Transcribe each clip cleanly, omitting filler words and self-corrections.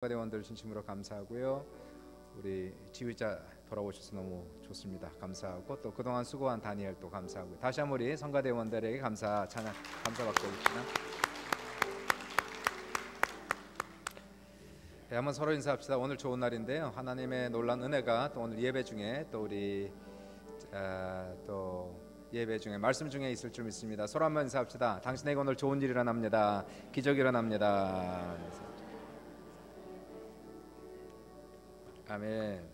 대원들 진심으로 감사하고요. 우리 지휘자 돌아오셔서 너무 좋습니다. 감사하고 또 그동안 수고한 다니엘 또 감사하고 다시 한번 우리 성가대원들에게 감사 찬양 감사받고 있습니다. 네, 한번 서로 인사합시다. 오늘 좋은 날인데요. 하나님의 놀라운 은혜가 또 오늘 예배 중에 또 우리 또 예배 중에 말씀 중에 있을 줄 믿습니다. 서로 한번 인사합시다. 당신에게 오늘 좋은 일이 일어납니다. 기적이 일어납니다. 아멘.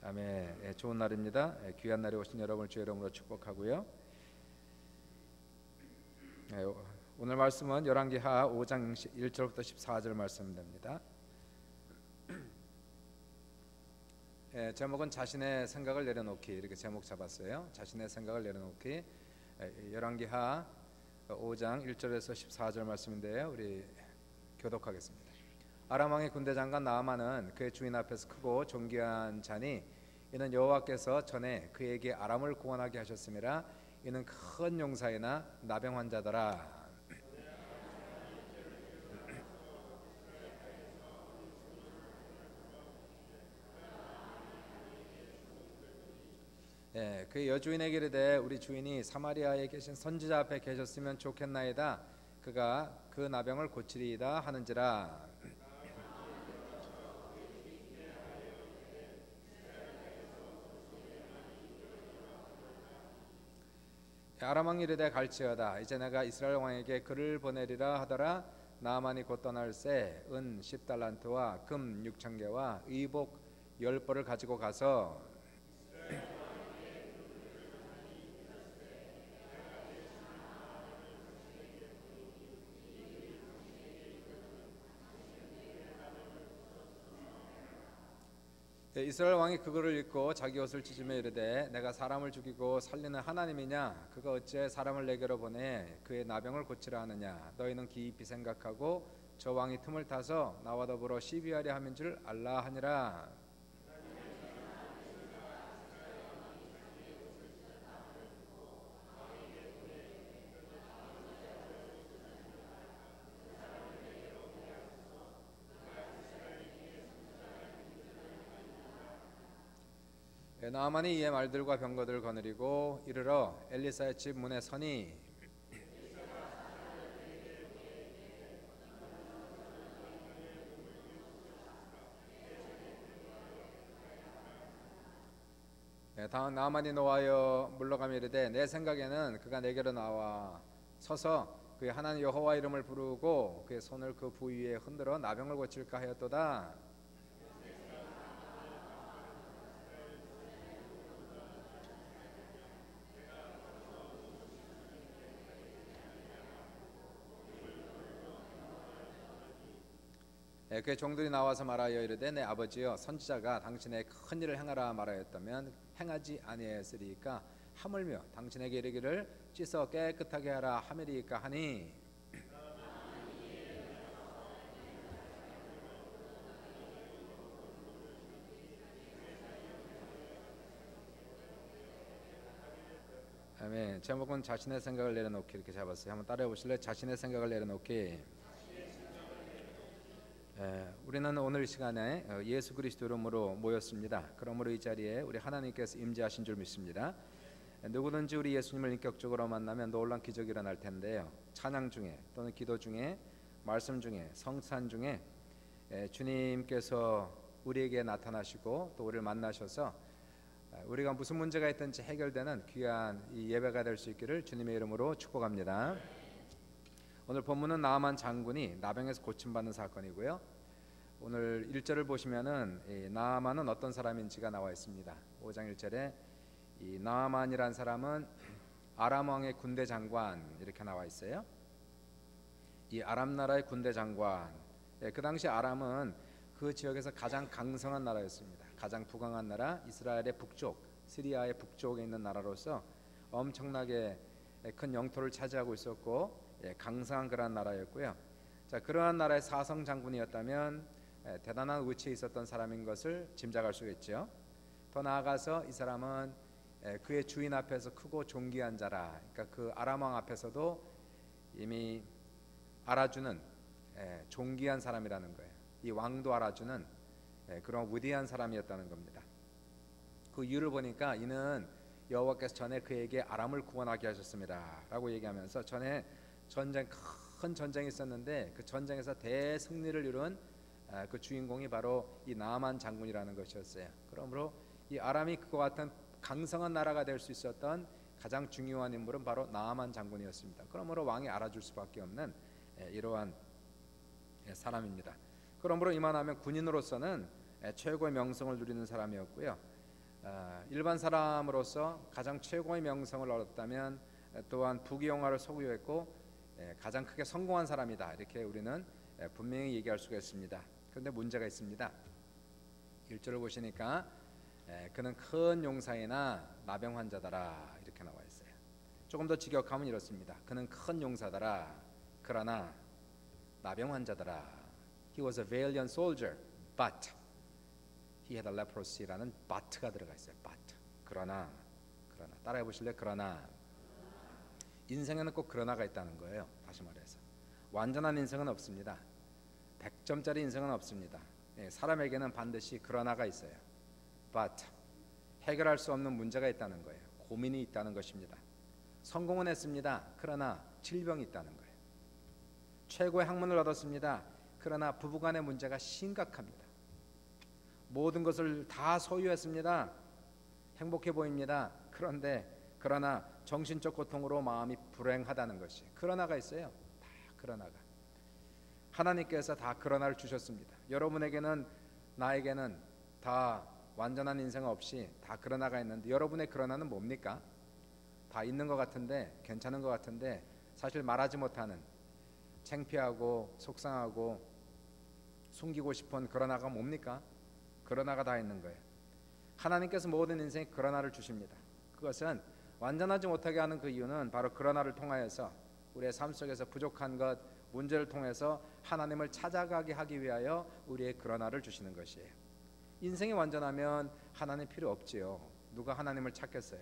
아멘. 예, 좋은 날입니다. 예, 귀한 날에 오신 여러분을 주의 이름으로 축복하고요. 예, 오늘 말씀은 열왕기하 5장 1절부터 14절 말씀입니다. 예, 제목은 자신의 생각을 내려놓기 이렇게 제목 잡았어요. 자신의 생각을 내려놓기. 열왕기하 5장 1절에서 14절 말씀인데요. 우리 교독하겠습니다. 아람 왕의 군대 장관 나아만은 그의 주인 앞에서 크고 존귀한 자니 이는 여호와께서 전에 그에게 아람을 구원하게 하셨음이라. 이는 큰 용사이나 나병 환자더라. 예, 그 여주인에게 이르되 우리 주인이 사마리아에 계신 선지자 앞에 계셨으면 좋겠나이다. 그가 그 나병을 고치리이다 하는지라. 아람 왕이 이르되 갈지어다. 이제 내가 이스라엘 왕에게 글을 보내리라 하더라. 나아만이 곧 떠날새 은 10달란트와 금 6,000개와 의복 10벌을 가지고 가서 이스라엘 왕이 그거를 읽고 자기 옷을 찢으며 이르되 내가 사람을 죽이고 살리는 하나님이냐? 그가 어찌 사람을 내게로 보내 그의 나병을 고치라 하느냐? 너희는 깊이 생각하고 저 왕이 틈을 타서 나와 더불어 시비하려 함인 줄 알라 하니라. 나아만이 이에 말들과 병거들을 거느리고 이르러 엘리사의 집 문에 서니 다음 나아만이 노하여 물러가며 이르되 내 생각에는 그가 내게로 나와 서서 그의 하나님 여호와 이름을 부르고 그의 손을 그 부위에 흔들어 나병을 고칠까 하였도다. 그의 종들이 나와서 말하여 이르되 내 아버지여 선지자가 당신의 큰 일을 행하라 말하였다면 행하지 아니하였으리까 하물며 당신에게 이르기를 씻어 깨끗하게 하라 하매리까 하니. 아멘. 제목은 자신의 생각을 내려놓기 이렇게 잡았어요. 한번 따라해 보실래요? 자신의 생각을 내려놓기. 우리는 오늘 이 시간에 예수 그리스도 이름으로 모였습니다. 그러므로 이 자리에 우리 하나님께서 임재하신 줄 믿습니다. 누구든지 우리 예수님을 인격적으로 만나면 놀라운 기적이 일어날 텐데요. 찬양 중에 또는 기도 중에 말씀 중에 성찬 중에 주님께서 우리에게 나타나시고 또 우리를 만나셔서 우리가 무슨 문제가 있든지 해결되는 귀한 이 예배가 될 수 있기를 주님의 이름으로 축복합니다. 오늘 본문은 나아만 장군이 나병에서 고침받는 사건이고요. 오늘 1절을 보시면은 나아만은 어떤 사람인지가 나와 있습니다. 5장 1절에 이 나아만이란 사람은 아람 왕의 군대 장관 이렇게 나와 있어요. 이 아람 나라의 군대 장관. 그 당시 아람은 그 지역에서 가장 강성한 나라였습니다. 가장 부강한 나라, 이스라엘의 북쪽, 시리아의 북쪽에 있는 나라로서 엄청나게 큰 영토를 차지하고 있었고 강성한 그러한 나라였고요. 자, 그러한 나라의 사성 장군이었다면 대단한 위치에 있었던 사람인 것을 짐작할 수 있죠. 더 나아가서 이 사람은 그의 주인 앞에서 크고 존귀한 자라. 그러니까 그 아람 왕 앞에서도 이미 알아주는 존귀한 사람이라는 거예요. 이 왕도 알아주는 그런 위대한 사람이었다는 겁니다. 그 이유를 보니까 이는 여호와께서 전에 그에게 아람을 구원하게 하셨습니다라고 얘기하면서 전에 큰 전쟁이 있었는데 그 전쟁에서 대승리를 이룬 그 주인공이 바로 이 나아만 장군이라는 것이었어요. 그러므로 이 아람이 그와 같은 강성한 나라가 될 수 있었던 가장 중요한 인물은 바로 나아만 장군이었습니다. 그러므로 왕이 알아줄 수밖에 없는 이러한 사람입니다. 그러므로 이만하면 군인으로서는 최고의 명성을 누리는 사람이었고요. 일반 사람으로서 가장 최고의 명성을 얻었다면 또한 부귀영화를 소유했고 가장 크게 성공한 사람이다. 이렇게 우리는 분명히 얘기할 수가 있습니다. 그런데 문제가 있습니다. 1절을 보시니까 그는 큰 용사이나 나병 환자더라 이렇게 나와 있어요. 조금 더 직역하면 이렇습니다. 그는 큰 용사더라 그러나 나병 환자더라. He was a valiant soldier, but he had a leprosy라는 but가 들어가 있어요. but 그러나 따라해 보실래요? 그러나 인생에는 꼭 그러나가 있다는 거예요. 다시 말해서 완전한 인생은 없습니다. 100점짜리 인생은 없습니다. 사람에게는 반드시 그러나가 있어요. but 해결할 수 없는 문제가 있다는 거예요. 고민이 있다는 것입니다. 성공은 했습니다. 그러나 질병이 있다는 거예요. 최고의 학문을 얻었습니다. 그러나 부부간의 문제가 심각합니다. 모든 것을 다 소유했습니다. 행복해 보입니다. 그러나 정신적 고통으로 마음이 불행하다는 것이 그러나가 있어요. 다 그러나가. 하나님께서 다 그러나를 주셨습니다. 여러분에게는 나에게는 다 완전한 인생 없이 다 그러나가 있는데 여러분의 그러나는 뭡니까? 다 있는 것 같은데 괜찮은 것 같은데 사실 말하지 못하는 창피하고 속상하고 숨기고 싶은 그러나가 뭡니까? 그러나가 다 있는 거예요. 하나님께서 모든 인생에 그러나를 주십니다. 그것은 완전하지 못하게 하는 그 이유는 바로 그러나를 통하여서 우리의 삶 속에서 부족한 것, 문제를 통해서 하나님을 찾아가게 하기 위하여 우리의 그러나를 주시는 것이에요. 인생이 완전하면 하나님 필요 없지요. 누가 하나님을 찾겠어요?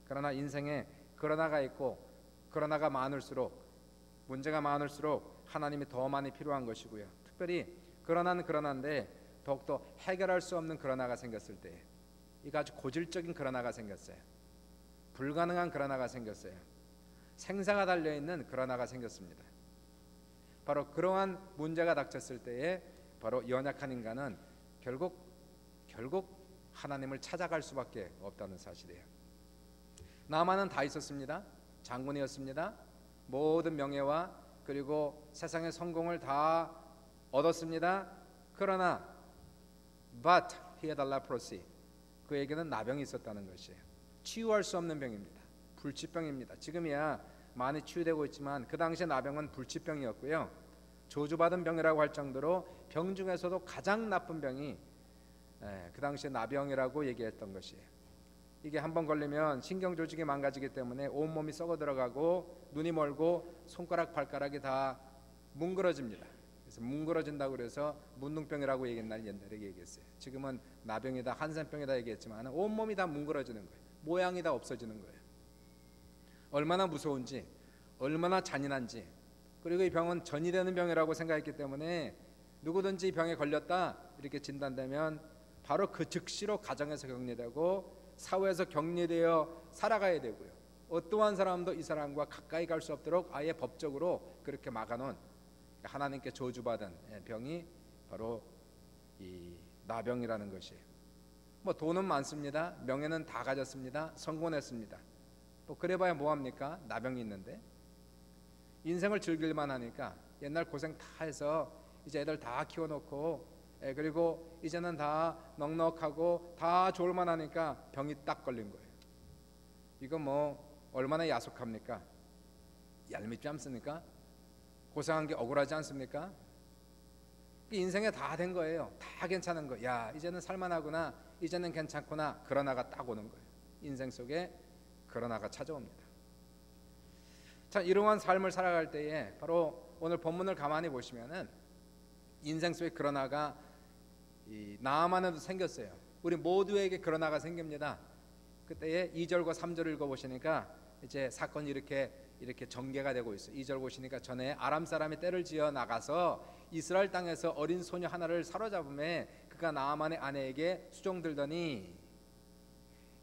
그러나 인생에 그러나가 있고 그러나가 많을수록 문제가 많을수록 하나님이 더 많이 필요한 것이고요. 특별히 그러나는 그러나인데 더욱더 해결할 수 없는 그러나가 생겼을 때 이거 아주 고질적인 그러나가 생겼어요. 불가능한 그러나가 생겼어요. 생사가 달려있는 그러나가 생겼습니다. 바로 그러한 문제가 닥쳤을 때에 바로 연약한 인간은 결국 하나님을 찾아갈 수밖에 없다는 사실이에요. 나만은 다 있었습니다. 장군이었습니다. 모든 명예와 그리고 세상의 성공을 다 얻었습니다. 그러나 but he had a leprosy. 그에게는 나병이 있었다는 것이에요. 치유할 수 없는 병입니다. 불치병입니다. 지금이야 많이 치유되고 있지만 그 당시에 나병은 불치병이었고요. 저주받은 병이라고 할 정도로 병 중에서도 가장 나쁜 병이 그 당시에 나병이라고 얘기했던 것이에요. 이게 한번 걸리면 신경 조직이 망가지기 때문에 온몸이 썩어 들어가고 눈이 멀고 손가락 발가락이 다 뭉그러집니다. 그래서 뭉그러진다고 그래서 문둥병이라고 옛날에 얘기했어요. 지금은 나병이다 한센병이다 얘기했지만 온몸이 다 뭉그러지는 거예요. 모양이 다 없어지는 거예요. 얼마나 무서운지 얼마나 잔인한지 그리고 이 병은 전이 되는 병이라고 생각했기 때문에 누구든지 이 병에 걸렸다 이렇게 진단되면 바로 그 즉시로 가정에서 격리되고 사회에서 격리되어 살아가야 되고요. 어떠한 사람도 이 사람과 가까이 갈 수 없도록 아예 법적으로 그렇게 막아놓은 하나님께 저주받은 병이 바로 이 나병이라는 것이에요. 뭐 돈은 많습니다. 명예는 다 가졌습니다. 성공했습니다. 또 그래봐야 뭐합니까? 나병이 있는데 인생을 즐길만 하니까 옛날 고생 다 해서 이제 애들 다 키워놓고 그리고 이제는 다 넉넉하고 다 좋을만 하니까 병이 딱 걸린 거예요. 이거 뭐 얼마나 야속합니까? 얄밉지 않습니까? 고생한 게 억울하지 않습니까? 인생에 다 된 거예요. 다 괜찮은 거. 야 이제는 살만하구나. 이제는 괜찮구나. 그러나가 딱 오는 거예요. 인생 속에 그러나가 찾아옵니다. 자, 이러한 삶을 살아갈 때에 바로 오늘 본문을 가만히 보시면은 인생 속에 그러나가 이 나아만에도 생겼어요. 우리 모두에게 그러나가 생깁니다. 그때에 2절과 3절을 읽어보시니까 이제 사건이 이렇게 전개가 되고 있어요. 2절 보시니까 전에 아람 사람이 떼를 지어 나가서 이스라엘 땅에서 어린 소녀 하나를 사로잡음에 그가 나아만의 아내에게 수종들더니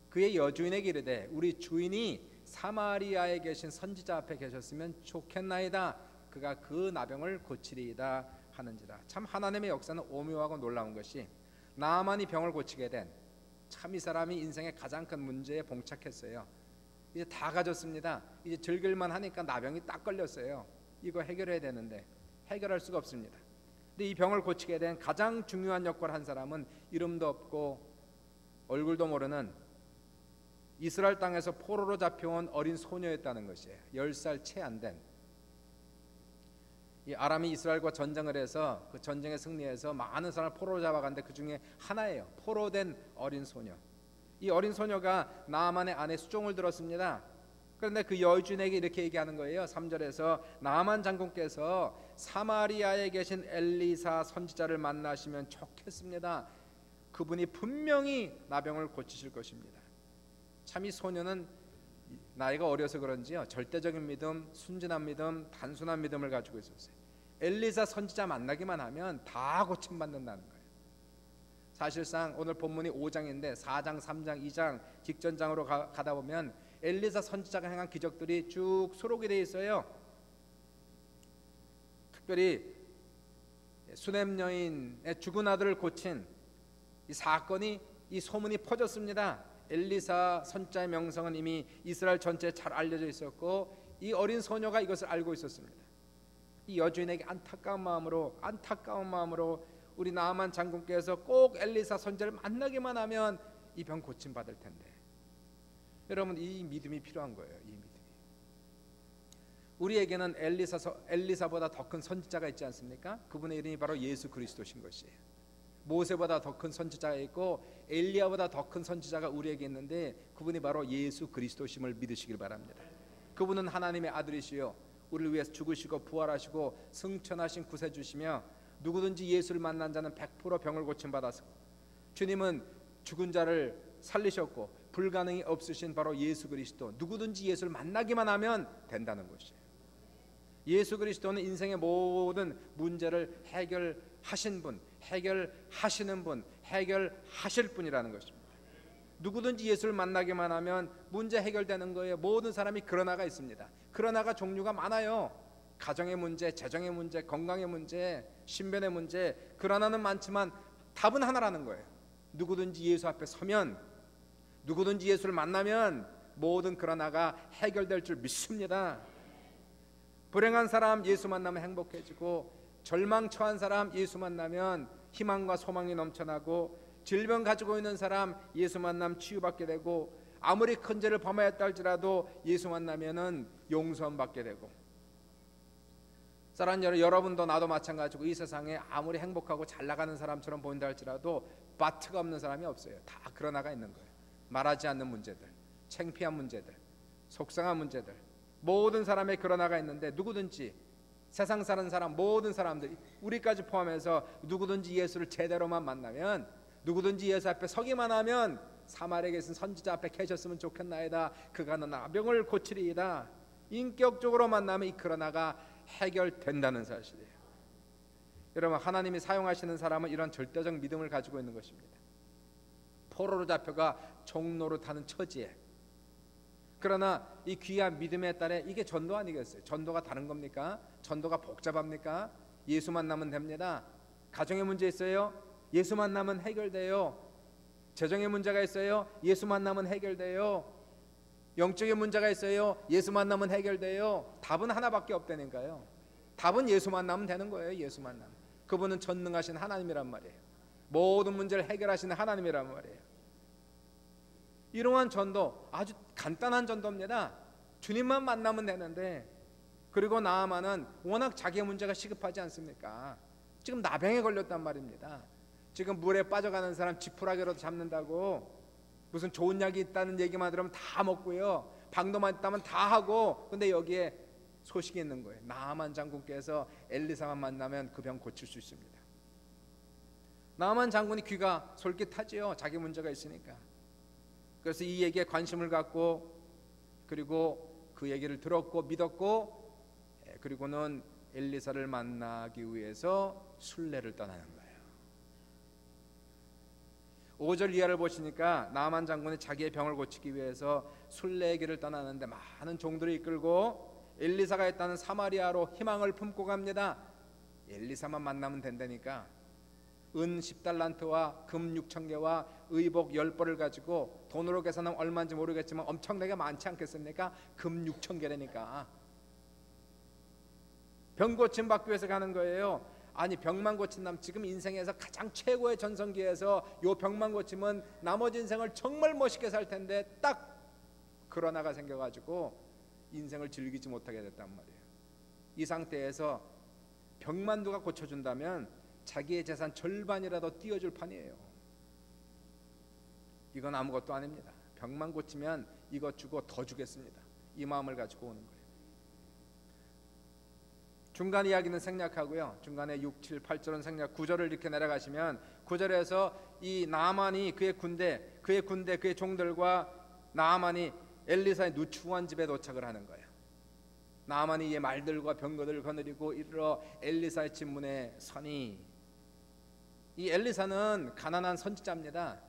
그의 여주인에게 이르되 우리 주인이 사마리아에 계신 선지자 앞에 계셨으면 좋겠나이다. 그가 그 나병을 고치리이다 하는지라. 참 하나님의 역사는 오묘하고 놀라운 것이 나아만이 병을 고치게 된 참 이 사람이 인생의 가장 큰 문제에 봉착했어요. 이제 다 가졌습니다. 이제 즐길만 하니까 나병이 딱 걸렸어요. 이거 해결해야 되는데 해결할 수가 없습니다. 근데 이 병을 고치게 된 가장 중요한 역할을 한 사람은 이름도 없고 얼굴도 모르는 이스라엘 땅에서 포로로 잡혀온 어린 소녀였다는 것이에요. 10살 채 안 된. 이 아람이 이스라엘과 전쟁을 해서 그 전쟁에 승리해서 많은 사람을 포로로 잡아갔는데 그 중에 하나예요. 포로된 어린 소녀. 이 어린 소녀가 나아만의 아내 수종을 들었습니다. 그런데 그 여주인에게 이렇게 얘기하는 거예요. 3절에서 나아만 장군께서 사마리아에 계신 엘리사 선지자를 만나시면 좋겠습니다. 그분이 분명히 나병을 고치실 것입니다. 참 이 소녀는 나이가 어려서 그런지요, 절대적인 믿음, 순진한 믿음, 단순한 믿음을 가지고 있었어요. 엘리사 선지자 만나기만 하면 다 고침받는다는 거예요. 사실상 오늘 본문이 5장인데 4장, 3장, 2장 직전장으로 가다 보면 엘리사 선지자가 행한 기적들이 쭉 수록이 되어 있어요. 특별히 수넴 여인의 죽은 아들을 고친 이 사건이, 이 소문이 퍼졌습니다. 엘리사 선지자의 명성은 이미 이스라엘 전체에 잘 알려져 있었고 이 어린 소녀가 이것을 알고 있었습니다. 이 여주인에게 안타까운 마음으로 우리 나아만 장군께서 꼭 엘리사 선지자를 만나기만 하면 이 병 고침 받을 텐데. 여러분, 이 믿음이 필요한 거예요. 이 믿음이. 우리에게는 엘리사보다 더 큰 선지자가 있지 않습니까? 그분의 이름이 바로 예수 그리스도신 것이에요. 모세보다 더 큰 선지자가 있고 엘리야보다 더 큰 선지자가 우리에게 있는데 그분이 바로 예수 그리스도심을 믿으시길 바랍니다. 그분은 하나님의 아들이시요 우리를 위해서 죽으시고 부활하시고 승천하신 구세주시며 누구든지 예수를 만난 자는 100% 병을 고침받았고, 주님은 죽은 자를 살리셨고 불가능이 없으신 바로 예수 그리스도, 누구든지 예수를 만나기만 하면 된다는 것이에요. 예수 그리스도는 인생의 모든 문제를 해결하신 분, 해결하시는 분, 해결하실 분이라는 것입니다. 누구든지 예수를 만나기만 하면 문제 해결되는 거예요. 모든 사람이 그러나가 있습니다. 그러나가 종류가 많아요. 가정의 문제, 재정의 문제, 건강의 문제, 신변의 문제, 그러나는 많지만 답은 하나라는 거예요. 누구든지 예수 앞에 서면, 누구든지 예수를 만나면 모든 그러나가 해결될 줄 믿습니다. 불행한 사람 예수 만나면 행복해지고, 절망 처한 사람 예수 만나면 희망과 소망이 넘쳐나고, 질병 가지고 있는 사람 예수 만나면 치유받게 되고, 아무리 큰 죄를 범하였다 할지라도 예수 만나면은 용서함 받게 되고, 사랑하는 여러분도 나도 마찬가지고 이 세상에 아무리 행복하고 잘 나가는 사람처럼 보인다 할지라도 바트가 없는 사람이 없어요. 다 그러나가 있는 거예요. 말하지 않는 문제들, 창피한 문제들, 속상한 문제들, 모든 사람의 그러나가 있는데, 누구든지 세상 사는 사람, 모든 사람들, 우리까지 포함해서 누구든지 예수를 제대로만 만나면, 누구든지 예수 앞에 서기만 하면 사마리아에 계신 선지자 앞에 계셨으면 좋겠나이다. 그가 너 나병을 고치리이다. 인격적으로 만나면 이 그러나가 해결된다는 사실이에요. 여러분, 하나님이 사용하시는 사람은 이런 절대적 믿음을 가지고 있는 것입니다. 포로로 잡혀가 종로로 타는 처지에, 그러나 이 귀한 믿음에 따라 이게 전도 아니겠어요? 전도가 다른 겁니까? 전도가 복잡합니까? 예수 만나면 됩니다. 가정의 문제 있어요? 예수 만나면 해결돼요. 재정의 문제가 있어요? 예수 만나면 해결돼요. 영적인 문제가 있어요? 예수 만나면 해결돼요. 답은 하나밖에 없다니까요. 답은 예수 만나면 되는 거예요. 예수 만나면. 그분은 전능하신 하나님이란 말이에요. 모든 문제를 해결하시는 하나님이란 말이에요. 이러한 전도, 아주 간단한 전도입니다. 주님만 만나면 되는데, 그리고 나아만은 워낙 자기의 문제가 시급하지 않습니까? 지금 나병에 걸렸단 말입니다. 지금 물에 빠져가는 사람 지푸라기라도 잡는다고 무슨 좋은 약이 있다는 얘기만 들으면 다 먹고요, 방도만 있다면 다 하고, 근데 여기에 소식이 있는 거예요. 나아만 장군께서 엘리사만 만나면 그 병 고칠 수 있습니다. 나아만 장군이 귀가 솔깃하지요. 자기 문제가 있으니까. 그래서 이 얘기에 관심을 갖고, 그리고 그 얘기를 들었고 믿었고, 그리고는 엘리사를 만나기 위해서 순례를 떠나는 거예요. 5절 이하를 보시니까 나만 장군이 자기의 병을 고치기 위해서 순례의 길을 떠나는데 많은 종들을 이끌고 엘리사가 있다는 사마리아로 희망을 품고 갑니다. 엘리사만 만나면 된다니까 은 10달란트와 금 6,000개와 의복 10벌을 가지고 돈으로 계산하면 얼마인지 모르겠지만 엄청나게 많지 않겠습니까? 금 6,000개라니까 병 고침 받기 위해서 가는 거예요. 아니 병만 고친다면 지금 인생에서 가장 최고의 전성기에서 요 병만 고치면 나머지 인생을 정말 멋있게 살 텐데 딱 코로나가 생겨가지고 인생을 즐기지 못하게 됐단 말이에요. 이 상태에서 병만 누가 고쳐준다면 자기의 재산 절반이라도 띄워줄 판이에요. 이건 아무것도 아닙니다. 병만 고치면 이것 주고 더 주겠습니다. 이 마음을 가지고 오는 거예요. 중간 이야기는 생략하고요. 중간에 6, 7, 8절은 생략, 9절을 이렇게 내려가시면 9절에서 이 나아만이 그의 종들과 나아만이 엘리사의 누추한 집에 도착을 하는 거예요. 나아만이 이 말들과 병거들을 거느리고 이르러 엘리사의 집 문에 서니, 이 엘리사는 가난한 선지자입니다.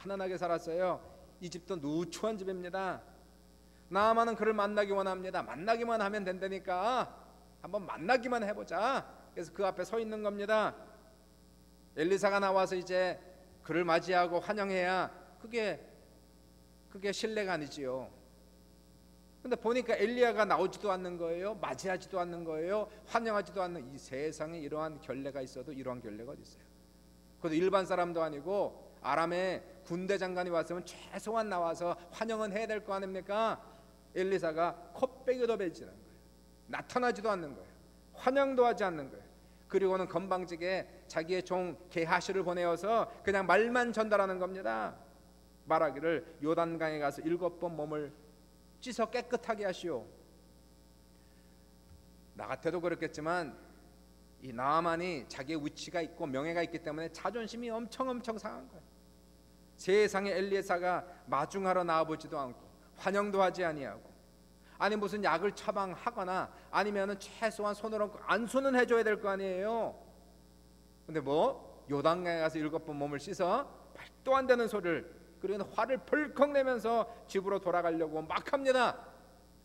가난하게 살았어요. 이 집도 누추한 집입니다. 나아만은 그를 만나기 원합니다. 만나기만 하면 된다니까 한번 만나기만 해보자. 그래서 그 앞에 서 있는 겁니다. 엘리사가 나와서 이제 그를 맞이하고 환영해야 그게 신뢰가 아니지요. 근데 보니까 엘리야가 나오지도 않는 거예요. 맞이하지도 않는 거예요. 환영하지도 않는, 이 세상에 이러한 결례가 있어도 이러한 결례가 어디 있어요? 그것도 일반 사람도 아니고 아람의 군대 장관이 왔으면 최소한 나와서 환영은 해야 될 거 아닙니까? 엘리사가 코빼기도 베지는 거예요. 나타나지도 않는 거예요. 환영도 하지 않는 거예요. 그리고는 건방지게 자기의 종 게하시를 보내어서 그냥 말만 전달하는 겁니다. 말하기를 요단강에 가서 7번 몸을 씻어 깨끗하게 하시오. 나 같아도 그렇겠지만 이 나아만이 자기의 위치가 있고 명예가 있기 때문에 자존심이 엄청 상한 거예요. 세상에 엘리사가 마중하러 나와보지도 않고 환영도 하지 아니하고, 아니 무슨 약을 처방하거나 아니면은 최소한 손을 얹고 안수는 해줘야 될 거 아니에요. 근데 뭐 요단강에 가서 7번 몸을 씻어 말도 안 되는 소리를, 그리고 화를 벌컥 내면서 집으로 돌아가려고 막 합니다.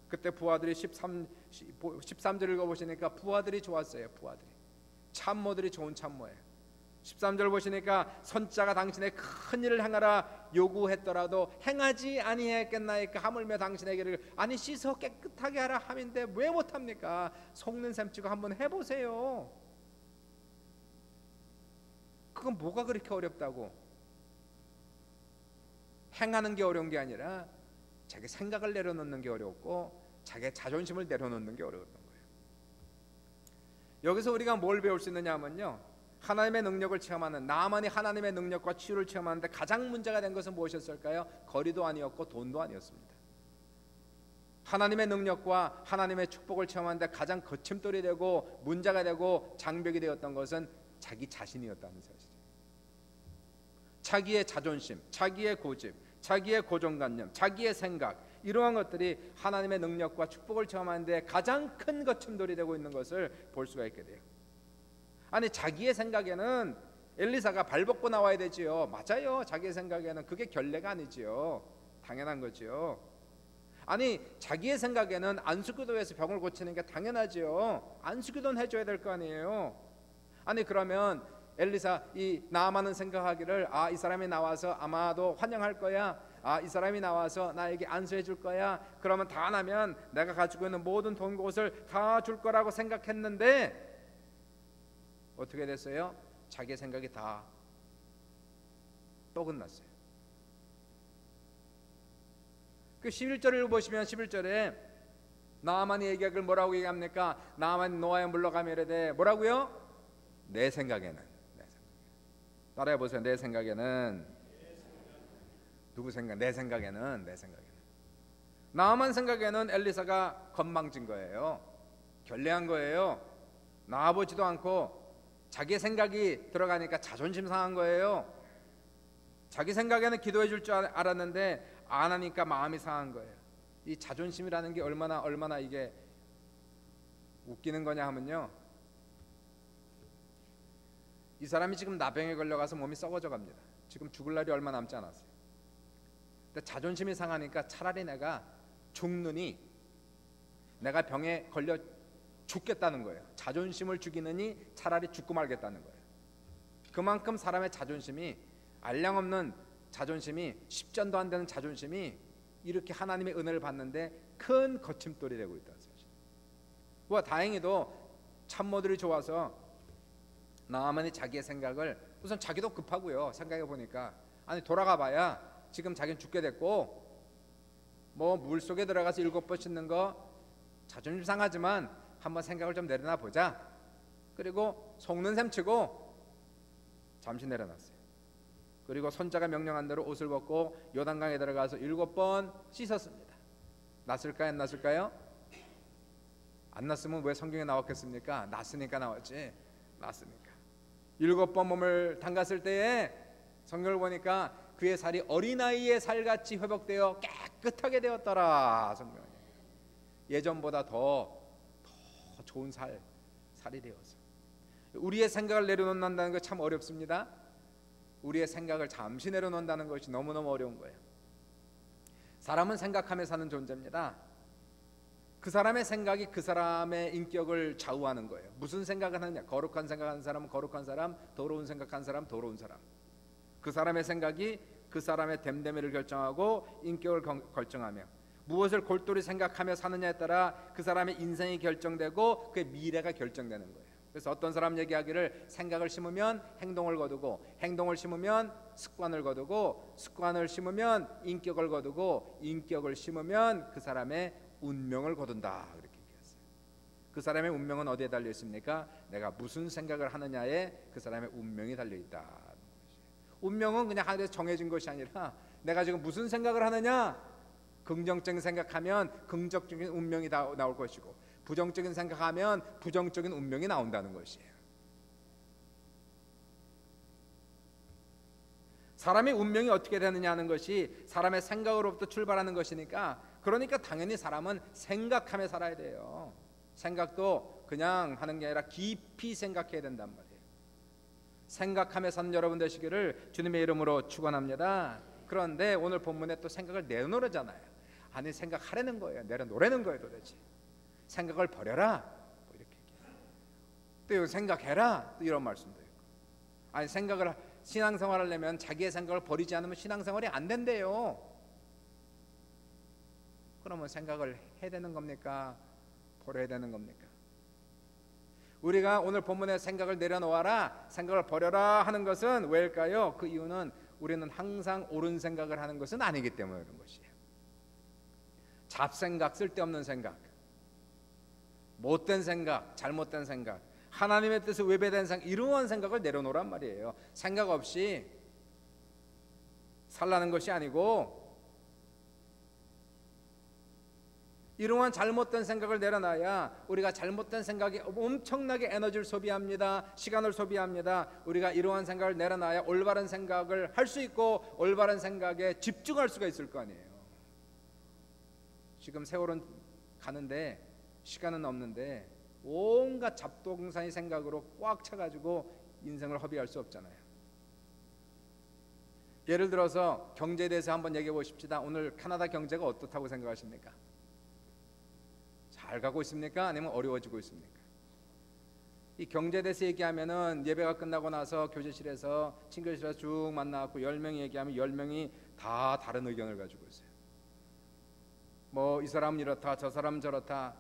그때 부하들이 13절 읽어보시니까 부하들이 좋았어요. 부하들이, 참모들이 좋은 참모예요. 13절 보시니까 선자가 당신의 큰 일을 행하라 요구했더라도 행하지 아니했겠나이까 하물며 당신에게를 아니 씻어 깨끗하게 하라 함인데 왜 못합니까? 속는 셈 치고 한번 해보세요. 그건 뭐가 그렇게 어렵다고? 행하는 게 어려운 게 아니라 자기 생각을 내려놓는 게 어렵고 자기 자존심을 내려놓는 게 어려웠던 거예요. 여기서 우리가 뭘 배울 수 있느냐 하면요, 하나님의 능력을 체험하는, 나아만이 하나님의 능력과 치유를 체험하는데 가장 문제가 된 것은 무엇이었을까요? 거리도 아니었고 돈도 아니었습니다. 하나님의 능력과 하나님의 축복을 체험하는데 가장 거침돌이 되고 문제가 되고 장벽이 되었던 것은 자기 자신이었다는 사실이에요. 자기의 자존심, 자기의 고집, 자기의 고정관념, 자기의 생각, 이러한 것들이 하나님의 능력과 축복을 체험하는데 가장 큰 거침돌이 되고 있는 것을 볼 수가 있게 돼요. 아니 자기의 생각에는 엘리사가 발벗고 나와야 되지요. 맞아요. 자기의 생각에는 그게 결례가 아니지요. 당연한 거지요. 아니 자기의 생각에는 안수기도에서 병을 고치는 게 당연하지요. 안수기도는 해줘야 될 거 아니에요. 아니 그러면 엘리사, 이 나아만은 생각하기를 아, 이 사람이 나와서 아마도 환영할 거야. 아, 이 사람이 나와서 나에게 안수해 줄 거야. 그러면 다 나면 내가 가지고 있는 모든 돈 곳을 다 줄 거라고 생각했는데 어떻게 됐어요? 자기의 생각이 다 또 끝났어요. 그 11절을 보시면 11절에 나아만이 얘기하길 뭐라고 얘기합니까? 나아만이 노아에 물러가며 이르되 뭐라고요? 내 생각에는, 따라해 보세요. 내 생각에는. 누구 생각? 내 생각에는. 나아만 생각에는 엘리사가 건방진 거예요. 결례한 거예요. 나와보지도 않고 자기 생각이 들어가니까 자존심 상한 거예요. 자기 생각에는 기도해 줄 줄 알았는데 안 하니까 마음이 상한 거예요. 이 자존심이라는 게 얼마나 이게 웃기는 거냐 하면요, 이 사람이 지금 나병에 걸려가서 몸이 썩어져 갑니다. 지금 죽을 날이 얼마 남지 않았어요. 근데 자존심이 상하니까 차라리 내가 죽느니, 내가 병에 걸려 죽겠다는 거예요. 자존심을 죽이느니 차라리 죽고 말겠다는 거예요. 그만큼 사람의 자존심이, 알량없는 자존심이, 10전도 안 되는 자존심이 이렇게 하나님의 은혜를 받는데 큰 거침돌이 되고 있다는 사실. 와, 다행히도 참모들이 좋아서 나아만이 자기의 생각을, 우선 자기도 급하고요. 생각해 보니까 아니 돌아가 봐야 지금 자기는 죽게 됐고, 뭐 물속에 들어가서 7번 씻는 거 자존심 상하지만 한번 생각을 좀 내려놔 보자. 그리고 속는 셈 치고 잠시 내려놨어요. 그리고 손자가 명령한 대로 옷을 벗고 요단강에 들어가서 7번 씻었습니다. 났을까요? 안 났을까요? 안 났으면 왜 성경에 나왔겠습니까? 났으니까 나왔지. 났으니까 7번 몸을 담갔을 때에 성경을 보니까 그의 살이 어린아이의 살같이 회복되어 깨끗하게 되었더라. 성경에 예전보다 더 좋은 살이 되어서. 우리의 생각을 내려놓는다는 거 참 어렵습니다. 우리의 생각을 잠시 내려놓는다는 것이 너무너무 어려운 거예요. 사람은 생각하며 사는 존재입니다. 그 사람의 생각이 그 사람의 인격을 좌우하는 거예요. 무슨 생각을 하느냐. 거룩한 생각하는 사람은 거룩한 사람, 더러운 생각하는 사람, 더러운 사람. 그 사람의 생각이 그 사람의 됨됨이를 결정하고 인격을 결정하며, 무엇을 골똘히 생각하며 사느냐에 따라 그 사람의 인생이 결정되고 그의 미래가 결정되는 거예요. 그래서 어떤 사람 얘기하기를 생각을 심으면 행동을 거두고, 행동을 심으면 습관을 거두고, 습관을 심으면 인격을 거두고, 인격을 심으면 그 사람의 운명을 거둔다. 그렇게 얘기했어요. 그 사람의 운명은 어디에 달려 있습니까? 내가 무슨 생각을 하느냐에 그 사람의 운명이 달려 있다. 운명은 그냥 하늘에서 정해진 것이 아니라 내가 지금 무슨 생각을 하느냐. 긍정적인 생각하면 긍정적인 운명이 나올 것이고, 부정적인 생각하면 부정적인 운명이 나온다는 것이에요. 사람의 운명이 어떻게 되느냐 하는 것이 사람의 생각으로부터 출발하는 것이니까, 그러니까 당연히 사람은 생각하며 살아야 돼요. 생각도 그냥 하는 게 아니라 깊이 생각해야 된단 말이에요. 생각하며 사는 여러분 되시기를 주님의 이름으로 축원합니다. 그런데 오늘 본문에 또 생각을 내놓으라잖아요. 아니 생각하라는 거예요. 내려놓으라는 거예요. 도대체 생각을 버려라 뭐 이렇게 얘기해요. 또 생각해라 또 이런 말씀도 있고. 아니 생각을, 신앙생활을 하려면 자기의 생각을 버리지 않으면 신앙생활이 안 된대요. 그러면 생각을 해야 되는 겁니까? 버려야 되는 겁니까? 우리가 오늘 본문에 생각을 내려놓아라, 생각을 버려라 하는 것은 왜일까요? 그 이유는 우리는 항상 옳은 생각을 하는 것은 아니기 때문에 그런 것이에요. 잡생각, 쓸데없는 생각, 못된 생각, 잘못된 생각, 하나님의 뜻에 외배된 생각, 이러한 생각을 내려놓으란 말이에요. 생각 없이 살라는 것이 아니고, 이러한 잘못된 생각을 내려놔야 우리가 잘못된 생각에 엄청나게 에너지를 소비합니다. 시간을 소비합니다. 우리가 이러한 생각을 내려놔야 올바른 생각을 할 수 있고 올바른 생각에 집중할 수가 있을 거 아니에요. 지금 세월은 가는데 시간은 없는데 온갖 잡동사니 생각으로 꽉 차가지고 인생을 허비할 수 없잖아요. 예를 들어서 경제에 대해서 한번 얘기해 보십시다. 오늘 캐나다 경제가 어떻다고 생각하십니까? 잘 가고 있습니까? 아니면 어려워지고 있습니까? 이 경제에 대해서 얘기하면은 예배가 끝나고 나서 교제실에서 친교실에서 쭉 만나고 10명이 얘기하면 10명이 다 다른 의견을 가지고 있어요. 뭐 이 사람은 이렇다, 저 사람은 저렇다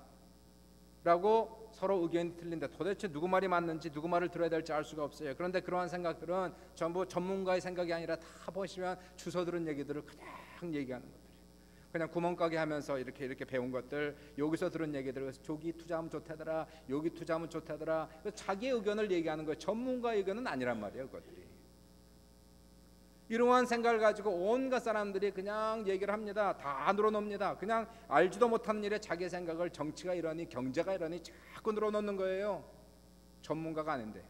라고 서로 의견이 틀린데 도대체 누구 말이 맞는지, 누구 말을 들어야 될지 알 수가 없어요. 그런데 그러한 생각들은 전부 전문가의 생각이 아니라 다 보시면 주워 들은 얘기들을 그냥 얘기하는 것들이에요. 그냥 구멍가게 하면서 이렇게 배운 것들, 여기서 들은 얘기들, 저기 투자하면 좋다더라, 여기 투자하면 좋다더라, 자기의 의견을 얘기하는 거예요. 전문가의 의견은 아니란 말이에요. 그것들이 이러한 생각을 가지고 온갖 사람들이 그냥 얘기를 합니다. 다 늘어놓습니다. 그냥 알지도 못한 일에 자기의 생각을, 정치가 이러니 경제가 이러니 자꾸 늘어놓는 거예요. 전문가가 아닌데.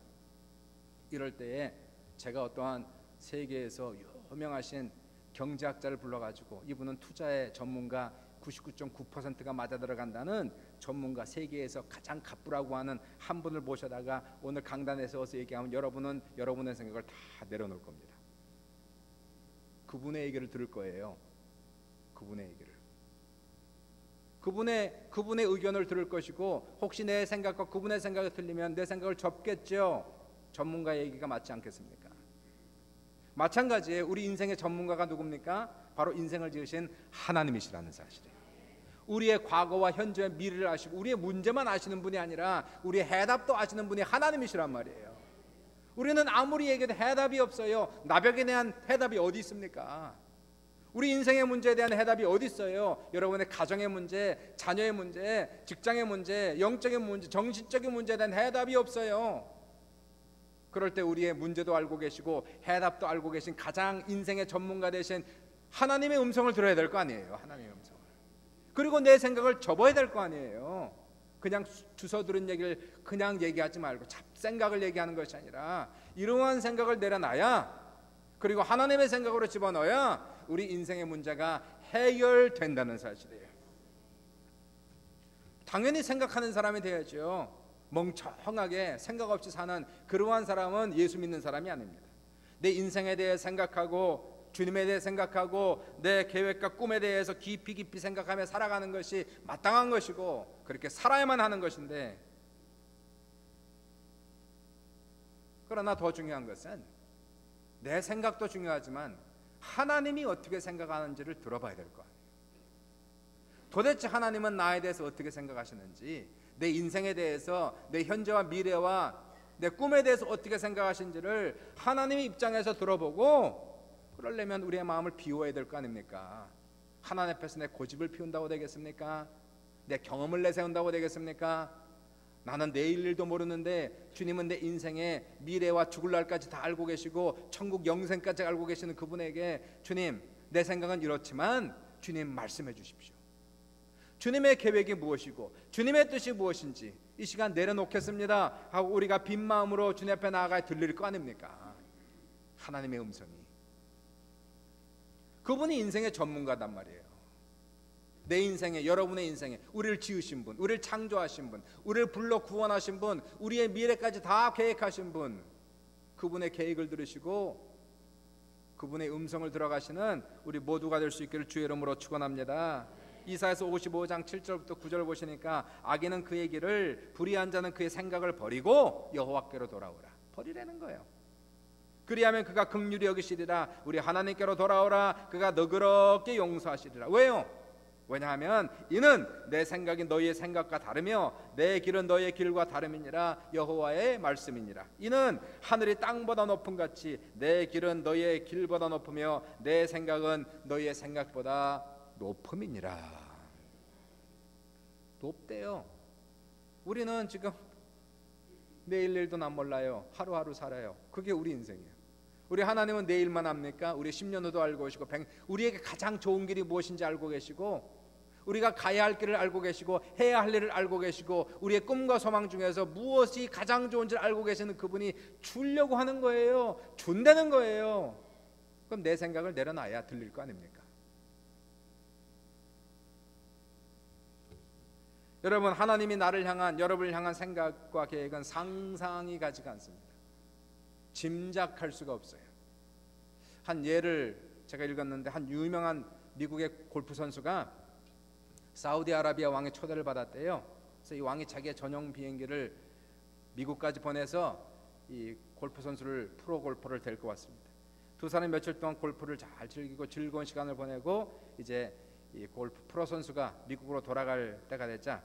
이럴 때에 제가 어떠한 세계에서 유명하신 경제학자를 불러가지고, 이분은 투자의 전문가, 99.9%가 맞아 들어간다는 전문가, 세계에서 가장 갑부라고 하는 한 분을 모셔다가 오늘 강단에 서서 얘기하면 여러분은 여러분의 생각을 다 내려놓을 겁니다. 그분의 얘기를 들을 거예요. 그분의 얘기를, 그분의 의견을 들을 것이고, 혹시 내 생각과 그분의 생각이 틀리면 내 생각을 접겠죠. 전문가의 얘기가 맞지 않겠습니까? 마찬가지예요. 우리 인생의 전문가가 누굽니까? 바로 인생을 지으신 하나님이시라는 사실이에요. 우리의 과거와 현재와 미래를 아시고 우리의 문제만 아시는 분이 아니라 우리의 해답도 아시는 분이 하나님이시란 말이에요. 우리는 아무리 얘기해도 해답이 없어요. 나벽에 대한 해답이 어디 있습니까? 우리 인생의 문제에 대한 해답이 어디 있어요? 여러분의 가정의 문제, 자녀의 문제, 직장의 문제, 영적인 문제, 정신적인 문제에 대한 해답이 없어요. 그럴 때 우리의 문제도 알고 계시고 해답도 알고 계신 가장 인생의 전문가 되신 하나님의 음성을 들어야 될 거 아니에요. 하나님의 음성을. 그리고 내 생각을 접어야 될 거 아니에요. 그냥 주워 들은 얘기를 그냥 얘기하지 말고 잡생각을 얘기하는 것이 아니라 이러한 생각을 내려놔야, 그리고 하나님의 생각으로 집어넣어야 우리 인생의 문제가 해결된다는 사실이에요. 당연히 생각하는 사람이 돼야죠. 멍청하게 생각 없이 사는 그러한 사람은 예수 믿는 사람이 아닙니다. 내 인생에 대해 생각하고 주님에 대해 생각하고 내 계획과 꿈에 대해서 깊이 생각하며 살아가는 것이 마땅한 것이고 그렇게 살아야만 하는 것인데, 그러나 더 중요한 것은 내 생각도 중요하지만 하나님이 어떻게 생각하는지를 들어봐야 될 거 아니에요. 도대체 하나님은 나에 대해서 어떻게 생각하시는지, 내 인생에 대해서, 내 현재와 미래와 내 꿈에 대해서 어떻게 생각하시는지를 하나님의 입장에서 들어보고, 그러려면 우리의 마음을 비워야 될 거 아닙니까? 하나님 앞에서 내 고집을 피운다고 되겠습니까? 내 경험을 내세운다고 되겠습니까? 나는 내일 일도 모르는데 주님은 내 인생의 미래와 죽을 날까지 다 알고 계시고 천국 영생까지 알고 계시는 그분에게, 주님, 내 생각은 이렇지만 주님 말씀해 주십시오. 주님의 계획이 무엇이고 주님의 뜻이 무엇인지 이 시간 내려놓겠습니다 하고 우리가 빈 마음으로 주님 앞에 나아가 들릴 거 아닙니까? 하나님의 음성이. 그분이 인생의 전문가단 말이에요. 내 인생에, 여러분의 인생에 우리를 지으신 분, 우리를 창조하신 분, 우리를 불러 구원하신 분, 우리의 미래까지 다 계획하신 분, 그분의 계획을 들으시고 그분의 음성을 들어가시는 우리 모두가 될 수 있기를 주의 이름으로 축원합니다. 이사야서 55장 7절부터 9절 보시니까 악인은 그의 길을, 불의한 자는 그의 생각을 버리고 여호와께로 돌아오라. 버리라는 거예요. 그리하면 그가 긍휼히 여기시리라. 우리 하나님께로 돌아오라. 그가 너그럽게 용서하시리라. 왜요? 왜냐하면 이는 내 생각이 너희의 생각과 다르며 내 길은 너희의 길과 다름이니라. 여호와의 말씀이니라. 이는 하늘이 땅보다 높음 같이 내 길은 너희의 길보다 높으며 내 생각은 너희의 생각보다 높음이니라. 높대요. 우리는 지금 내일 일도 난 몰라요. 하루하루 살아요. 그게 우리 인생이에요. 우리 하나님은 내일만 합니까? 우리 10년 후도 알고 계시고 우리에게 가장 좋은 길이 무엇인지 알고 계시고 우리가 가야 할 길을 알고 계시고 해야 할 일을 알고 계시고 우리의 꿈과 소망 중에서 무엇이 가장 좋은지를 알고 계시는 그분이 주려고 하는 거예요. 준다는 거예요. 그럼 내 생각을 내려놔야 들릴 거 아닙니까? 여러분, 하나님이 나를 향한, 여러분을 향한 생각과 계획은 상상이 가지가 않습니다. 짐작할 수가 없어요. 한 예를 제가 읽었는데, 한 유명한 미국의 골프 선수가 사우디아라비아 왕의 초대를 받았대요. 그래서 이 왕이 자기의 전용 비행기를 미국까지 보내서 이 골프 선수를, 프로 골퍼를 데리고 왔습니다. 두 사람이 며칠 동안 골프를 잘 즐기고 즐거운 시간을 보내고 이제 이 골프 프로 선수가 미국으로 돌아갈 때가 됐자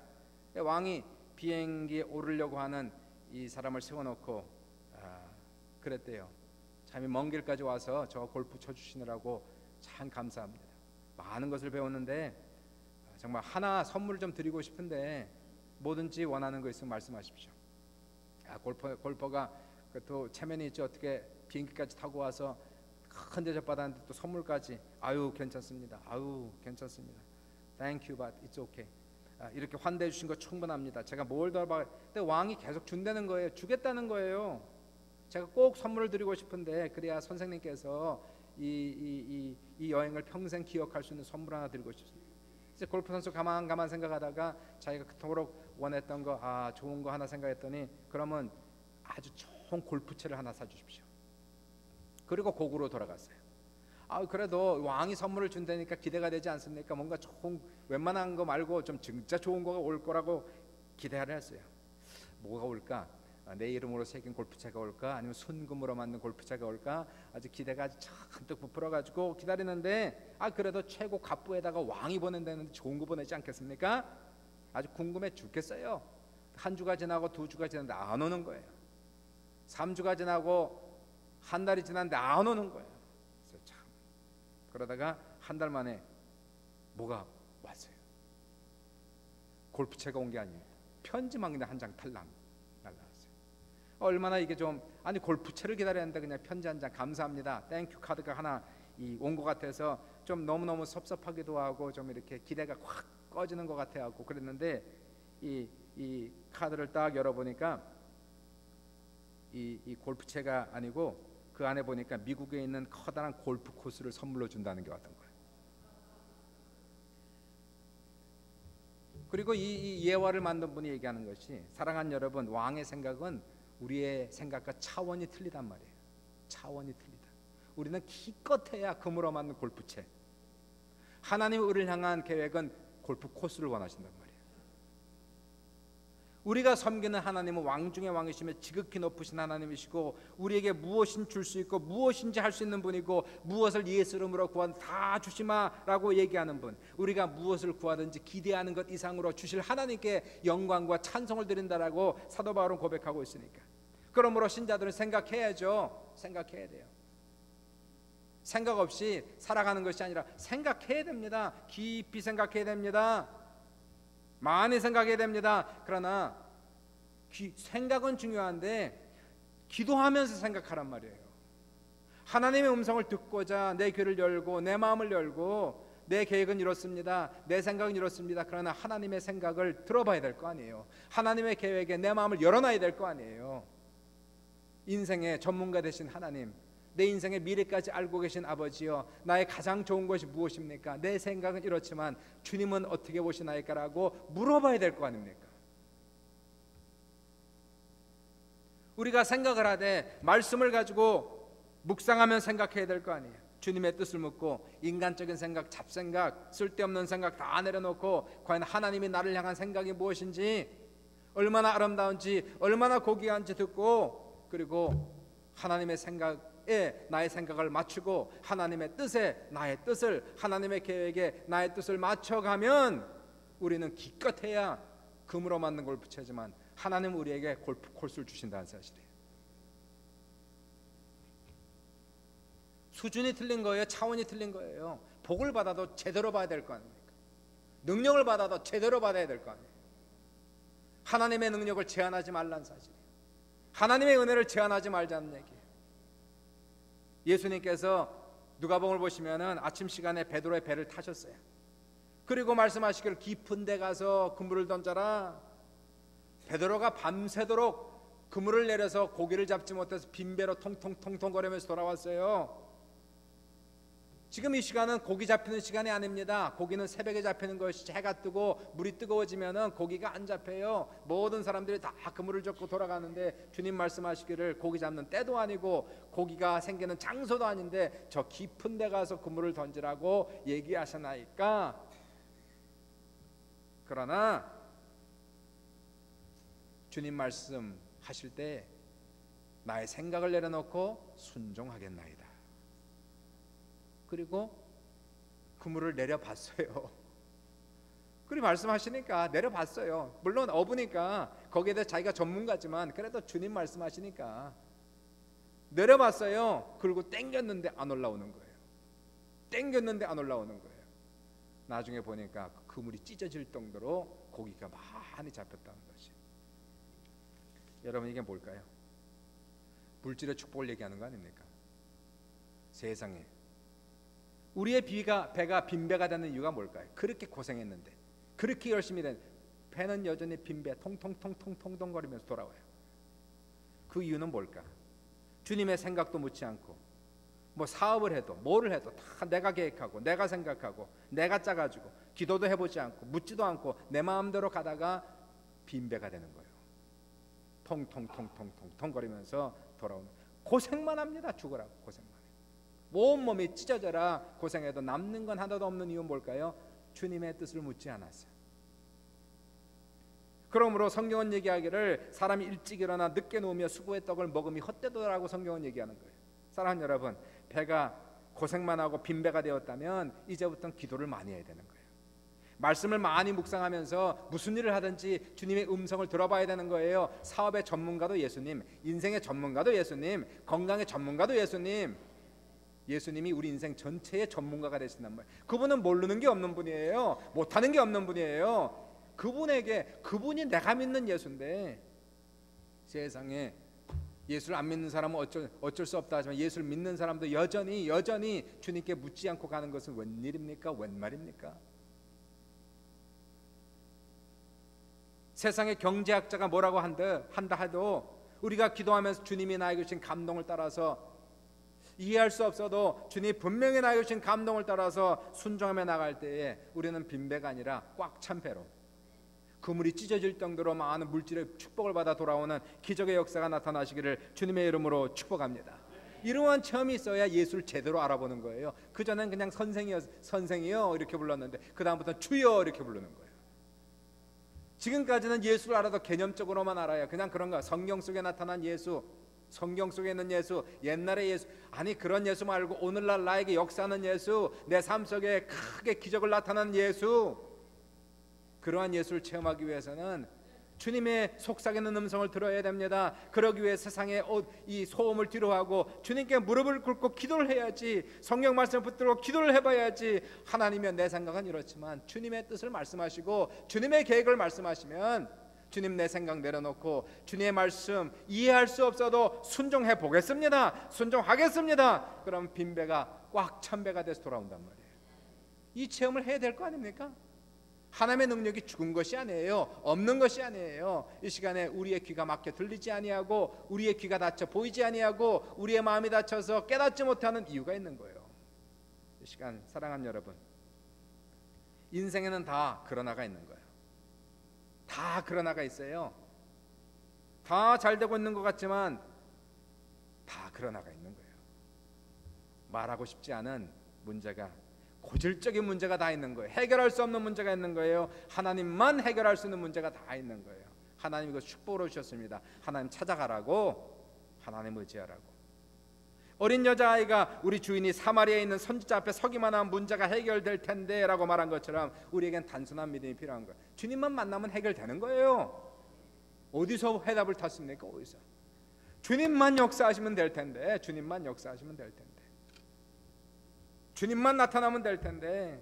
왕이 비행기에 오르려고 하는 이 사람을 세워놓고 그랬대요. 참 먼 길까지 와서 저 골프 쳐주시느라고 참 감사합니다. 많은 것을 배웠는데 정말 하나 선물을 좀 드리고 싶은데 뭐든지 원하는 거 있으면 말씀하십시오. 골퍼가 또 체면이 있지, 어떻게 비행기까지 타고 와서 큰 대접 받았는데 또 선물까지. 아유 괜찮습니다. 아유 괜찮습니다. Thank you, but it's okay. 이렇게 환대해 주신 거 충분합니다. 제가 뭘 더 봐. 근데 왕이 계속 준다는 거예요. 주겠다는 거예요. 제가 꼭 선물을 드리고 싶은데 그래야 선생님께서 이 여행을 평생 기억할 수 있는 선물 하나 드리고 싶습니다. 이제 골프 선수 가만 생각하다가 자기가 그토록 원했던 거, 좋은 거 하나 생각했더니 그러면 아주 좋은 골프채를 하나 사주십시오. 그리고 고구로 돌아갔어요. 그래도 왕이 선물을 준다니까 기대가 되지 않습니까? 뭔가 좋은, 웬만한 거 말고 좀 진짜 좋은 거가 올 거라고 기대를 했어요. 뭐가 올까? 내 이름으로 새긴 골프채가 올까? 아니면 순금으로 만든 골프채가 올까? 아주 기대가 아주 잔뜩 부풀어가지고 기다리는데 그래도 최고 갑부에다가 왕이 보낸다는데 좋은 거 보내지 않겠습니까? 아주 궁금해 죽겠어요. 한 주가 지나고 두 주가 지났는데 안 오는 거예요. 3주가 지나고 한 달이 지났는데 안 오는 거예요. 그래서 참, 그러다가 한 달 만에 뭐가 왔어요. 골프채가 온 게 아니에요. 편지만 그냥 한 장 탈랑 날라왔어요. 얼마나 이게 좀, 골프채를 기다렸는데 그냥 편지 한 장 감사합니다, 땡큐 카드가 하나 온 것 같아서 좀 너무너무 섭섭하기도 하고 좀 이렇게 기대가 확 꺼지는 것 같아갖고 그랬는데 이 카드를 딱 열어보니까 이 골프채가 아니고 그 안에 보니까 미국에 있는 커다란 골프 코스를 선물로 준다는 게 왔던 거예요. 그리고 이 예화를 만든 분이 얘기하는 것이, 사랑하는 여러분, 왕의 생각은 우리의 생각과 차원이 틀리단 말이에요. 차원이 틀리다. 우리는 기껏해야 금으로 만든 골프채, 하나님의 우리를 향한 계획은 골프 코스를 원하신단 말이에요. 우리가 섬기는 하나님은 왕 중의 왕이시며 지극히 높으신 하나님이시고 우리에게 무엇인 줄 수 있고 무엇인지 할 수 있는 분이고 무엇을 예수 이름으로 구하든 다 주시마라고 얘기하는 분, 우리가 무엇을 구하든지 기대하는 것 이상으로 주실 하나님께 영광과 찬송을 드린다라고 사도 바울은 고백하고 있으니까, 그러므로 신자들은 생각해야죠. 생각해야 돼요. 생각 없이 살아가는 것이 아니라 생각해야 됩니다. 깊이 생각해야 됩니다. 많이 생각해야 됩니다. 그러나 생각은 중요한데 기도하면서 생각하란 말이에요. 하나님의 음성을 듣고자 내 귀를 열고 내 마음을 열고, 내 계획은 이렇습니다, 내 생각은 이렇습니다. 그러나 하나님의 생각을 들어봐야 될 거 아니에요. 하나님의 계획에 내 마음을 열어놔야 될 거 아니에요. 인생의 전문가 되신 하나님, 내 인생의 미래까지 알고 계신 아버지여, 나의 가장 좋은 것이 무엇입니까? 내 생각은 이렇지만 주님은 어떻게 보시나이까라고 물어봐야 될 거 아닙니까? 우리가 생각을 하되 말씀을 가지고 묵상하면 생각해야 될 거 아니에요. 주님의 뜻을 묻고 인간적인 생각, 잡생각, 쓸데없는 생각 다 내려놓고 과연 하나님이 나를 향한 생각이 무엇인지, 얼마나 아름다운지, 얼마나 고귀한지 듣고, 그리고 하나님의 생각에 나의 생각을 맞추고 하나님의 뜻에 나의 뜻을, 하나님의 계획에 나의 뜻을 맞춰가면 우리는 기껏해야 금으로 만든 골프채지만 하나님은 우리에게 골프 코스를 주신다는 사실이에요. 수준이 틀린 거예요. 차원이 틀린 거예요. 복을 받아도 제대로 받아야 될 거 아닙니까? 능력을 받아도 제대로 받아야 될 거 아니에요. 하나님의 능력을 제한하지 말라는 사실이에요. 하나님의 은혜를 제한하지 말자는 얘기예요. 예수님께서 누가복음을 보시면은 아침 시간에 베드로의 배를 타셨어요. 그리고 말씀하시기를 깊은 데 가서 그물을 던져라. 베드로가 밤새도록 그물을 내려서 고기를 잡지 못해서 빈배로 통통통통 거리면서 돌아왔어요. 지금 이 시간은 고기 잡히는 시간이 아닙니다. 고기는 새벽에 잡히는 것이, 해가 뜨고 물이 뜨거워지면은 고기가 안 잡혀요. 모든 사람들이 다 그물을 잡고 돌아가는데 주님 말씀하시기를 고기 잡는 때도 아니고 고기가 생기는 장소도 아닌데 저 깊은 데 가서 그물을 던지라고 얘기하시나이까. 그러나 주님 말씀하실 때 나의 생각을 내려놓고 순종하겠나이다. 그리고 그물을 내려봤어요. 그리고 말씀하시니까 내려봤어요. 물론 어부니까 거기에 대해 자기가 전문가지만 그래도 주님 말씀하시니까 내려봤어요. 그리고 땡겼는데 안 올라오는 거예요. 땡겼는데 안 올라오는 거예요. 나중에 보니까 그 그물이 찢어질 정도로 고기가 많이 잡혔다는 것이. 여러분, 이게 뭘까요? 물질의 축복을 얘기하는 거 아닙니까? 세상에 우리의 배가 빈배가 되는 이유가 뭘까요? 그렇게 고생했는데, 그렇게 열심히 된 배는 여전히 빈배 통통통통통거리면서 돌아와요. 그 이유는 뭘까? 주님의 생각도 묻지 않고 뭐 사업을 해도 뭐를 해도 다 내가 계획하고 내가 생각하고 내가 짜가지고 기도도 해보지 않고 묻지도 않고 내 마음대로 가다가 빈배가 되는 거예요. 통통통통통통 거리면서 돌아오는, 고생만 합니다. 죽으라고 고생만 해요. 온몸이 찢어져라 고생해도 남는 건 하나도 없는 이유는 뭘까요? 주님의 뜻을 묻지 않았어요. 그러므로 성경은 얘기하기를 사람이 일찍 일어나 늦게 누우며 수고의 떡을 먹음이 헛되도라고 성경은 얘기하는 거예요. 사랑하는 여러분, 배가 고생만 하고 빈배가 되었다면 이제부터는 기도를 많이 해야 되는 거예요. 말씀을 많이 묵상하면서 무슨 일을 하든지 주님의 음성을 들어봐야 되는 거예요. 사업의 전문가도 예수님, 인생의 전문가도 예수님, 건강의 전문가도 예수님. 예수님이 우리 인생 전체의 전문가가 되신단 말이에요. 그분은 모르는 게 없는 분이에요. 못하는 게 없는 분이에요. 그분이 내가 믿는 예수인데, 세상에 예수를 안 믿는 사람은 어쩔 수 없다 하지만 예수를 믿는 사람도 여전히 주님께 묻지 않고 가는 것은 웬일입니까? 웬 말입니까? 세상의 경제학자가 뭐라고 한다 해도 우리가 기도하면서 주님이 나에게 주신 감동을 따라서, 이해할 수 없어도 주님이 분명히 나에게 주신 감동을 따라서 순종하며 나갈 때에 우리는 빈배가 아니라 꽉 찬 배로, 그물이 찢어질 정도로 많은 물질의 축복을 받아 돌아오는 기적의 역사가 나타나시기를 주님의 이름으로 축복합니다. 이러한 체험이 있어야 예수를 제대로 알아보는 거예요. 그전엔 그냥 선생이요 이렇게 불렀는데 그 다음부터는 주여 이렇게 부르는 거예요. 지금까지는 예수를 알아도 개념적으로만 알아요. 그냥 그런 거, 성경 속에 나타난 예수, 성경 속에 있는 예수, 옛날의 예수, 아니 그런 예수 말고 오늘날 나에게 역사하는 예수, 내 삶 속에 크게 기적을 나타나는 예수, 그러한 예수를 체험하기 위해서는 주님의 속삭이는 음성을 들어야 됩니다. 그러기 위해 세상의 이 소음을 뒤로하고 주님께 무릎을 꿇고 기도를 해야지, 성경 말씀을 붙들고 기도를 해봐야지. 하나님이여 내 생각은 이렇지만 주님의 뜻을 말씀하시고 주님의 계획을 말씀하시면 주님 내 생각 내려놓고 주님의 말씀 이해할 수 없어도 순종해 보겠습니다. 순종하겠습니다. 그럼 빈배가 꽉 찬 배가 돼서 돌아온단 말이에요. 이 체험을 해야 될 거 아닙니까? 하나님의 능력이 죽은 것이 아니에요. 없는 것이 아니에요. 이 시간에 우리의 귀가 막혀 들리지 아니하고 우리의 귀가 닫혀 보이지 아니하고 우리의 마음이 닫혀서 깨닫지 못하는 이유가 있는 거예요. 이 시간 사랑하는 여러분, 인생에는 다 그러나가 있는 거예요. 다 그러나가 있어요. 다 잘 되고 있는 것 같지만 다 그러나가 있는 거예요. 말하고 싶지 않은 문제가, 고질적인 문제가 다 있는 거예요. 해결할 수 없는 문제가 있는 거예요. 하나님만 해결할 수 있는 문제가 다 있는 거예요. 하나님이 그 축복으로 주셨습니다. 하나님 찾아가라고, 하나님 의지하라고. 어린 여자아이가 우리 주인이 사마리아에 있는 선지자 앞에 서기만 하면 문제가 해결될 텐데 라고 말한 것처럼 우리에겐 단순한 믿음이 필요한 거예요. 주님만 만나면 해결되는 거예요. 어디서 해답을 탔습니까? 어디서? 주님만 역사하시면 될 텐데, 주님만 역사하시면 될 텐데, 주님만 나타나면 될 텐데.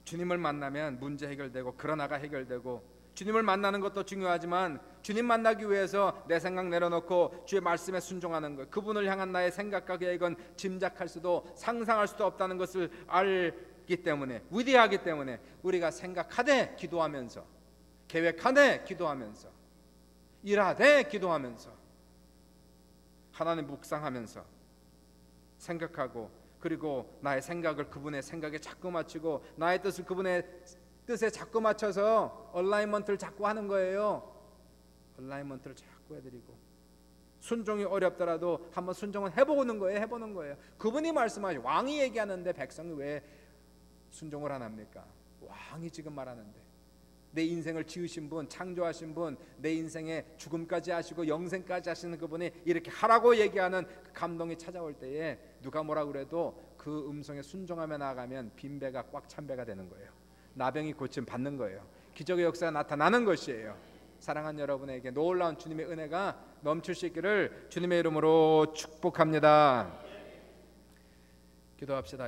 주님을 만나면 문제 해결되고 그러나가 해결되고, 주님을 만나는 것도 중요하지만 주님 만나기 위해서 내 생각 내려놓고 주의 말씀에 순종하는 것, 그분을 향한 나의 생각과 계획은 짐작할 수도 상상할 수도 없다는 것을 알기 때문에, 위대하기 때문에 우리가 생각하되 기도하면서, 계획하되 기도하면서, 일하되 기도하면서, 하나님 묵상하면서 생각하고, 그리고 나의 생각을 그분의 생각에 자꾸 맞추고 나의 뜻을 그분의 뜻에 자꾸 맞춰서 얼라이먼트를 자꾸 하는 거예요. 얼라이먼트를 자꾸 해드리고, 순종이 어렵더라도 한번 순종은 해보는 거예요. 그분이 말씀하시, 왕이 얘기하는데 백성이 왜 순종을 안 합니까? 왕이 지금 말하는데, 내 인생을 지으신 분, 창조하신 분, 내 인생의 죽음까지 하시고 영생까지 하시는 그분이 이렇게 하라고 얘기하는 그 감동이 찾아올 때에 누가 뭐라 그래도 그 음성에 순종하며 나아가면 빈배가 꽉 찬 배가 되는 거예요. 나병이 고침 받는 거예요. 기적의 역사가 나타나는 것이에요. 사랑하는 여러분에게 놀라운 주님의 은혜가 넘칠 수 있기를 주님의 이름으로 축복합니다. 기도합시다.